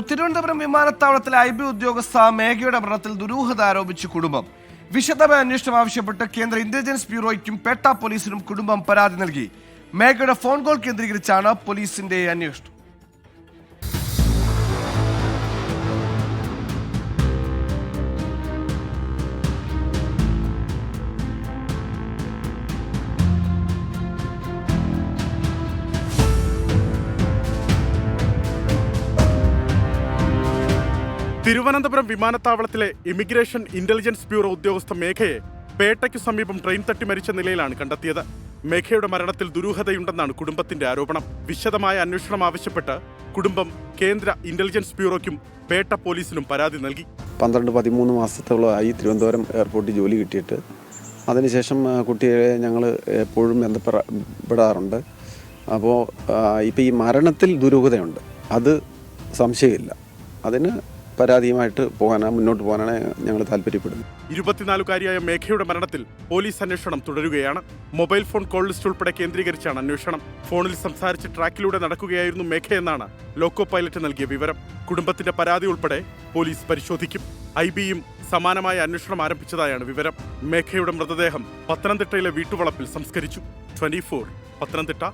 തിരുവനന്തപുരം വിമാനത്താവളത്തിലെ IB ഉദ്യോഗസ്ഥ മേഘയുടെ മരണത്തിൽ ദുരൂഹത ആരോപിച്ച് കുടുംബം. വിശദമായ അന്വേഷണം ആവശ്യപ്പെട്ട് കേന്ദ്ര ഇന്റലിജൻസ് ബ്യൂറോയ്ക്കും പേട്ട പോലീസിനും കുടുംബം പരാതി നൽകി. മേഘയുടെ ഫോൺ കോൾ കേന്ദ്രീകരിച്ചാണ് പോലീസിന്റെ അന്വേഷണം. തിരുവനന്തപുരം വിമാനത്താവളത്തിലെ ഇമിഗ്രേഷൻ ഇന്റലിജൻസ് ബ്യൂറോ ഉദ്യോഗസ്ഥ മേഘയെ പേട്ടയ്ക്കു സമീപം ട്രെയിൻ തട്ടി മരിച്ച നിലയിലാണ് കണ്ടെത്തിയത്. മേഘയുടെ മരണത്തിൽ ദുരൂഹതയുണ്ടെന്നാണ് കുടുംബത്തിന്റെ ആരോപണം. വിശദമായ അന്വേഷണം ആവശ്യപ്പെട്ട് കുടുംബം കേന്ദ്ര ഇന്റലിജൻസ് ബ്യൂറോയ്ക്കും പേട്ട പോലീസിനും പരാതി നൽകി. 12-13 മാസത്തോളമായി തിരുവനന്തപുരം എയർപോർട്ടിൽ ജോലി കിട്ടിയിട്ട് അതിനുശേഷം കുട്ടിയെ ഞങ്ങൾ എപ്പോഴും ബന്ധപ്പെടാറുണ്ട്. അപ്പോൾ ഇപ്പോൾ ഈ മരണത്തിൽ ദുരൂഹതയുണ്ട്, അത് സംശയമില്ല. അതിന് പരാതിയുമായിട്ട് മുന്നോട്ട് പോകാനാണ് ഞങ്ങൾ താല്പര്യപ്പെടുന്നത്. 24-കാരിയായ മേഘയുടെ മരണത്തിൽ പോലീസ് അന്വേഷണം തുടരുകയാണ്. മൊബൈൽ ഫോൺ കോൾ ലിസ്റ്റ് ഉൾപ്പെടെ കേന്ദ്രീകരിച്ചാണ് അന്വേഷണം. ഫോണിൽ സംസാരിച്ച് ട്രാക്കിലൂടെ നടക്കുകയായിരുന്നു മേഘയെന്നാണ് ലോക്കോ പൈലറ്റ് നൽകിയ വിവരം. കുടുംബത്തിന്റെ പരാതി ഉൾപ്പെടെ പോലീസ് പരിശോധിക്കും. IBയും സമാനമായ അന്വേഷണം ആരംഭിച്ചതായാണ് വിവരം. മേഘയുടെ മൃതദേഹം പത്തനംതിട്ടയിലെ വീട്ടുവളപ്പിൽ സംസ്കരിച്ചു. 24 പത്തനംതിട്ട.